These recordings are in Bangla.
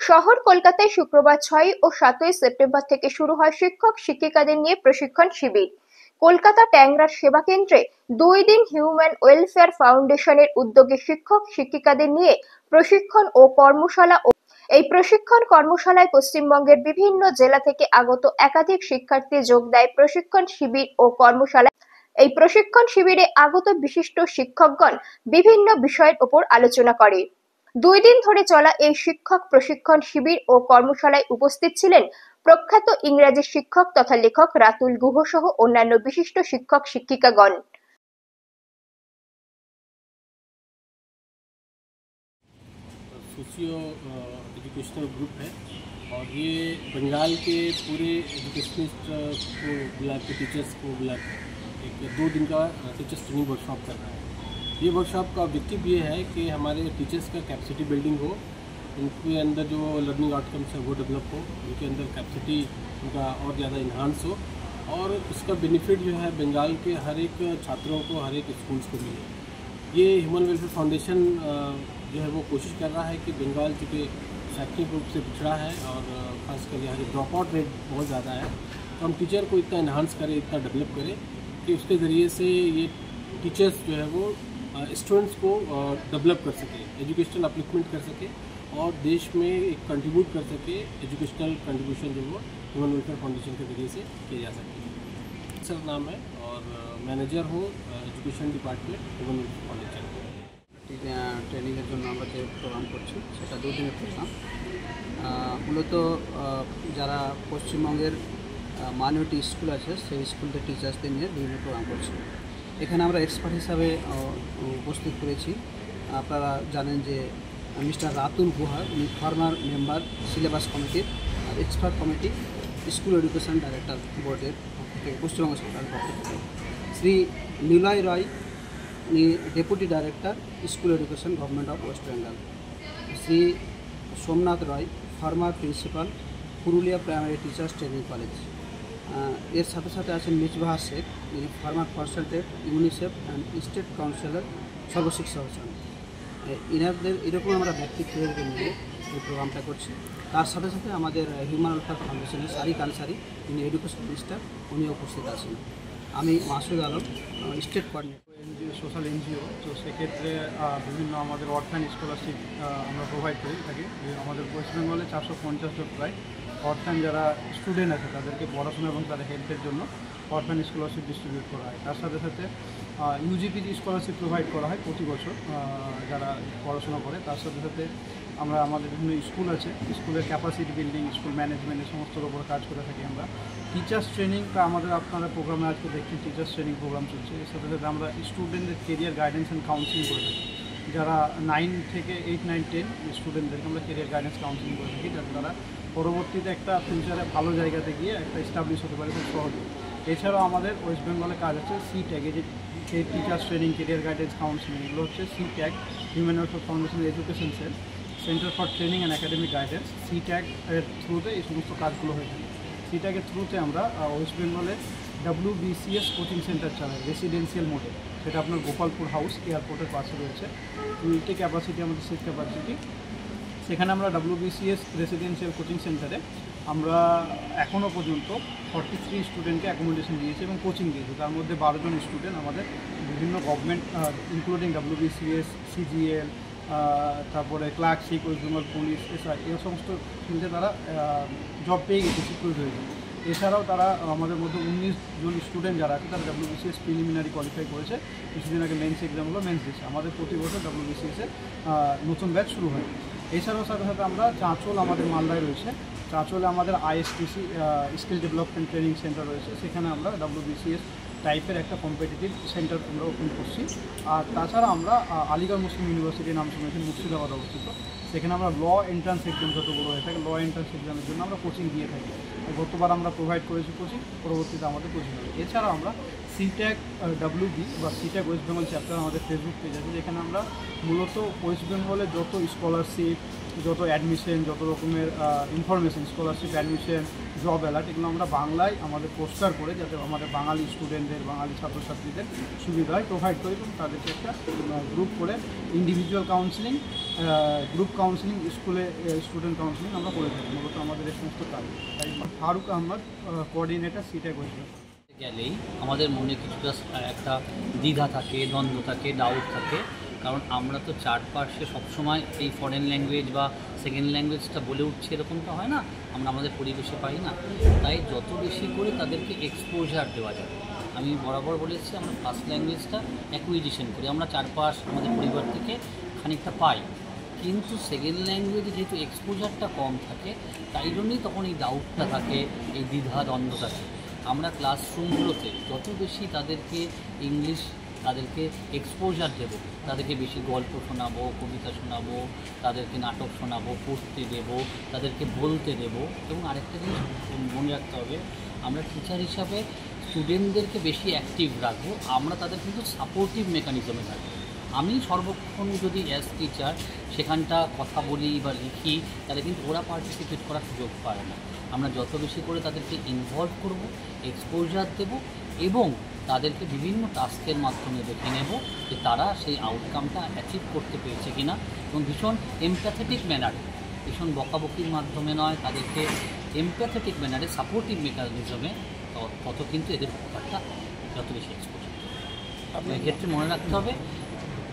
শহর কলকাতায় শুক্রবার 6 ও 7 সেপ্টেম্বর থেকে শুরু হয় শিক্ষক শিক্ষিকাদের নিয়ে প্রশিক্ষণ শিবির। কলকাতা ট্যাংরার সেবা কেন্দ্রে 2 দিন হিউম্যান ওয়েলফেয়ার ফাউন্ডেশনের উদ্যোগে শিক্ষক শিক্ষিকাদের নিয়ে প্রশিক্ষণ ও কর্মশালা। এই প্রশিক্ষণ কর্মশালায় পশ্চিমবঙ্গের বিভিন্ন জেলা থেকে আগত একাধিক শিক্ষার্থী যোগ দেয় প্রশিক্ষণ শিবির ও কর্মশালায়। এই প্রশিক্ষণ শিবিরে আগত বিশিষ্ট শিক্ষকগণ বিভিন্ন বিষয়ের উপর আলোচনা করে। 2 দিন ধরে চলা এই শিক্ষক প্রশিক্ষণ শিবির ও কর্মশালায় উপস্থিত ছিলেন প্রখ্যাত ইংরেজি শিক্ষক তথা লেখক রাতুল গুহ সহ অন্যান্য বিশিষ্ট শিক্ষক শিক্ষিকাগণ। सोशियो एजुकेशनल ग्रुप है और ये बंगाल के पूरे एजुकेशनिस्ट को बुला के टीचर्स को बुला के एक 2 दिन का टीचर्स ट्रेनिंग वर्कशॉप कर रहा है। ये वर्कशॉप का ऑब्जेक्टिव ये है कि हमारे टीचर्स का कैपेसिटी बिल्डिंग हो, उनके अंदर जो लर्निंग आउटकम्स है वो डेवलप हो, उनके अंदर कैपेसिटी उनका और ज़्यादा इन्हांस हो और इसका बेनिफिट जो है बंगाल के हर एक छात्रों को, हर एक स्कूल्स को मिले। ये ह्यूमन वेलफेयर फाउंडेशन जो है वो कोशिश कर रहा है कि बंगाल चूँकि शैक्षणिक रूप से पिछड़ा है और खासकर यहाँ की ड्रॉप आउट रेट बहुत ज़्यादा है, तो हम टीचर को इतना इन्हांस करें, इतना डेवलप करें कि उसके ज़रिए से ये टीचर्स जो है वो स्टूडेंट्स को डेवलप कर सके, एजुकेशनल अपलिफ्टमेंट कर सके और देश में एक कंट्रीब्यूट कर सके। एजुकेशनल कंट्रीब्यूशन जो वो ह्यूमन वेलफेयर फाउंडेशन के ज़रिए से किया जा सके। सर नाम है और मैनेजर हूँ education department human welfare foundation. ট্রেনিংয়ের জন্য আমরা যে প্রোগ্রাম করছি সেটা 2 দিনের প্রোগ্রাম। মূলত যারা পশ্চিমবঙ্গের মাইনরিটি স্কুল আছে সেই স্কুলের টিচার্সদের নিয়ে বিভিন্ন প্রোগ্রাম করছি। এখানে আমরা এক্সপার্ট হিসাবে উপস্থিত করেছি। আপনারা জানেন যে মিস্টার রাতুল গুহা, উনি ফর্মার মেম্বার সিলেবাস কমিটির expert committee school education director বোর্ডের পক্ষ থেকে, পশ্চিমবঙ্গ সরকারের পক্ষ থেকে। শ্রী নিলয় রায়, উনি deputy director school education government of West Bengal. Shri Somnath Roy, former principal Purulia primary teachers training college. এর সাথে সাথে আছেন মিজবাহা শেখ, ইনি former consultant UNICEF and state councillor Sarva Shiksha Abhiyan. এনাদের এরকম আমরা ব্যক্তিত্বদেরকে নিয়ে এই প্রোগ্রামটা করছি। তার সাথে সাথে আমাদের হিউম্যান ওয়েলফেয়ার ফাউন্ডেশনের সারিক আনসারি, তিনি এডুকেশন মিনিস্টার, উনি উপস্থিত আছেন। আমি Masud Alam, state coordinator. NGO, social NGO, তো সেক্ষেত্রে বিভিন্ন আমাদের অর্থায়ন স্কলারশিপ আমরা প্রোভাইড করি থাকি। আমাদের ওয়েস্ট বেঙ্গলে 450 জন প্রায় অর্থায়ন যারা স্টুডেন্ট আছে তাদেরকে পড়াশোনা এবং তাদের হেল্পের জন্য অর্থায়ন স্কলারশিপ ডিস্ট্রিবিউট করা হয়। তার সাথে সাথে ইউজিপিজি স্কলারশিপ প্রোভাইড করা হয় প্রতি বছর যারা পড়াশোনা করে। তার সাথে সাথে আমরা আমাদের বিভিন্ন স্কুল আছে, স্কুলের ক্যাপাসিটি বিল্ডিং, স্কুল ম্যানেজমেন্ট, এই সমস্তর উপরে কাজ করে থাকি আমরা। টিচার্স ট্রেনিংটা আমাদের আপনারা প্রোগ্রামে আজকে দেখছেন টিচার্স ট্রেনিং প্রোগ্রাম চলছে। এর সাথে সাথে আমরা স্টুডেন্টদের কেরিয়ার গাইডেন্স অ্যান্ড কাউন্সিলিং করে থাকি। যারা 9 থেকে 8, 9, 10 স্টুডেন্টদেরকে আমরা কেরিয়ার গাইডেন্স কাউন্সিলিং করে থাকি, যাতে তারা পরবর্তীতে একটা ফিউচারে ভালো জায়গাতে গিয়ে একটা এস্টাবলিশ হতে পারে খুব সহজে। এছাড়াও আমাদের ওয়েস্ট বেঙ্গলে কাজ আছে CTAG, যে teachers training, career guidance counselling, এগুলো হচ্ছে CTAG human welfare foundation education cell, centre for training and academic guidance. CTAG এর থ্রুতে এই সমস্ত কাজগুলো হয়ে থাকে। CTAG এর থ্রুতে আমরা ওয়েস্ট বেঙ্গলে WBCS কোচিং সেন্টার চালাই রেসিডেন্সিয়াল মোডে, সেটা আপনার গোপালপুর হাউস এয়ারপোর্টের পাশে রয়েছে। 20টি ক্যাপাসিটি আমাদের সিট ক্যাপাসিটি। সেখানে আমরা WBCS রেসিডেন্সিয়াল কোচিং সেন্টারে আমরা এখনও পর্যন্ত 43 স্টুডেন্টকে অ্যাকোমোডেশন দিয়েছি এবং কোচিং দিয়েছি। তার মধ্যে 12 জন স্টুডেন্ট আমাদের বিভিন্ন গভর্নমেন্ট ইনক্লুডিং WBCS, CGL, তারপরে clerkship, West Bengal police, SI, এই সমস্ত ফিল্ডে তারা জব পেয়ে গেছে, সিকিউর হয়েছে। এছাড়াও তারা আমাদের মধ্যে 19 জন স্টুডেন্ট যারা আছে তারা WBCS প্রিলিমিনারি কোয়ালিফাই করেছে। কিছুদিন আগে মেন্স এক্সাম হলো, মেন্স দিচ্ছে। আমাদের প্রতি বছর WBCS-এর নতুন ব্যাচ শুরু হয়। এছাড়াও সাথে সাথে আমরা চাঁচল, আমাদের মালদায় রয়েছে, চাঁচলে আমাদের ISTC skill development training centre রয়েছে। সেখানে আমরা WBCS টাইপের একটা কম্পিটিটিভ সেন্টার আমরা ওপেন করছি। আর তাছাড়া আমরা আলিগড় মুসলিম ইউনিভার্সিটির নাম শুনেছেন, মুর্শিদাবাদ অবস্থিত। সেখানে আমরা ল এন্ট্রান্স এক্সাম যত বড় হয়ে থাকে, ল এন্ট্রান্স এক্সামের জন্য আমরা কোচিং দিয়ে থাকি। গতবার আমরা প্রোভাইড করেছি কোচিং, পরবর্তীতে আমাদের কোচিং হবে। এছাড়াও আমরা CTAG WB বা CTAG ওয়েস্ট বেঙ্গল চ্যাপ্টার আমাদের ফেসবুক পেজ আছে, যেখানে আমরা মূলত ওয়েস্ট বেঙ্গলে যত স্কলারশিপ, যত অ্যাডমিশন, যত রকমের information, scholarship, admission, job alert, এগুলো আমরা বাংলায় আমাদের পোস্টার করে, যাতে আমাদের বাঙালি স্টুডেন্টদের, বাঙালি ছাত্রছাত্রীদের সুবিধা হয়, প্রোভাইড করি এবং তাদেরকে একটা গ্রুপ করে ইন্ডিভিজুয়াল কাউন্সিলিং, গ্রুপ কাউন্সিলিং, স্কুলে স্টুডেন্ট কাউন্সিলিং আমরা করে থাকি। মূলত আমাদের এই সমস্ত কাজ। তাই ফারুক আহমদ, কোঅর্ডিনেটর, সিটেক ওয়েস্ট। গেলেই আমাদের মনে কিছুটা একটা দ্বিধা থাকে, দ্বন্দ্ব থাকে, ডাউট থাকে, কারণ আমরা তো চারপাশে সবসময় এই ফরেন ল্যাঙ্গুয়েজ বা সেকেন্ড ল্যাঙ্গুয়েজটা বলে উঠছে এরকমটা হয় না, আমরা আমাদের পরিবেশে পাই না। তাই যত বেশি করে তাদেরকে এক্সপোজার দেওয়া যাবে। আমি বরাবর বলেছি আমরা ফার্স্ট ল্যাঙ্গুয়েজটা অ্যাকুইজিশন করি, আমরা চারপাশ আমাদের পরিবার থেকে খানিকটা পাই, কিন্তু সেকেন্ড ল্যাঙ্গুয়েজে যেহেতু এক্সপোজারটা কম থাকে, তাই জন্যই তখন এই ডাউটটা থাকে, এই দ্বিধা দ্বন্দ্ব থাকে। আমরা ক্লাসরুমগুলোতে যত বেশি তাদেরকে ইংলিশ, তাদেরকে এক্সপোজার দেবো, তাদেরকে বেশি গল্প শোনাবো, কবিতা শোনাবো, তাদেরকে নাটক শোনাবো, পড়তে দেবো, তাদেরকে বলতে দেবো। এবং আরেকটা জিনিস মনে রাখতে হবে, আমরা টিচার হিসাবে স্টুডেন্টদেরকে বেশি অ্যাক্টিভ রাখবো, আমরা তাদের কিন্তু সাপোর্টিভ মেকানিজমে থাকবো। আমি সর্বক্ষণ যদি অ্যাজ টিচার সেখানটা কথা বলি বা লিখি, তাহলে কিন্তু ওরা পার্টিসিপেট করার সুযোগ পায় না। আমরা যত বেশি করে তাদেরকে ইনভলভ করব, এক্সপোজার দেব এবং তাদেরকে বিভিন্ন টাস্কের মাধ্যমে দেখে নেব যে তারা সেই আউটকামটা অ্যাচিভ করতে পেরেছে কিনা, এবং ভীষণ এমপ্যাথেটিক ম্যানারে, ভীষণ বকাবকির মাধ্যমে নয়, তাদেরকে এমপ্যাথেটিক ম্যানারে, সাপোর্টিভ মেকানিজমে, তত কিন্তু এদের ব্যাপারটা যত বেশি এক্সপোজার দেবে। আপনার ক্ষেত্রে মনে রাখতে হবে,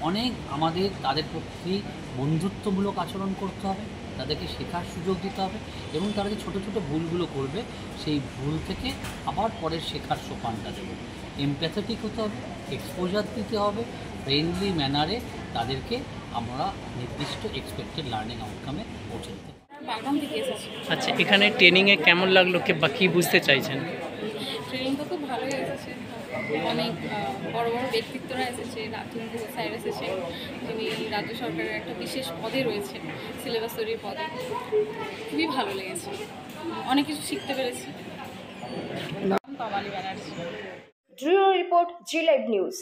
অনেক আমাদের তাদের প্রতি বন্ধুত্বমূলক আচরণ করতে হবে, তাদেরকে শেখার সুযোগ দিতে হবে এবং তারা যে ছোটো ছোটো ভুলগুলো করবে সেই ভুল থেকে আবার পরের শেখার সোপানটা দেবো। এমপ্যাথেটিক হতে হবে, এক্সপোজার দিতে হবে, ফ্রেন্ডলি ম্যানারে তাদেরকে আমরা নির্দিষ্ট এক্সপেক্টেড লার্নিং আউটকামে পৌঁছে দিতে। বাগান থেকে এসেছি। আচ্ছা, এখানে ট্রেনিংয়ে কেমন লাগলো বা কী বুঝতে চাইছেন? ট্রেনিং তো খুব ভালোই এসেছে, অনেক বড় বড় ব্যক্তিত্বরা এসেছে, রাতুল স্যার এসেছে, যিনি রাজ্য সরকারের একটা বিশেষ পদে রয়েছে, সিলেবাস তৈরির পদে। খুবই ভালো লেগেছে, অনেক কিছু শিখতে পেরেছি। তমালি ব্যানার্জি। ব্যুরো রিপোর্ট, জি লাইভ নিউজ।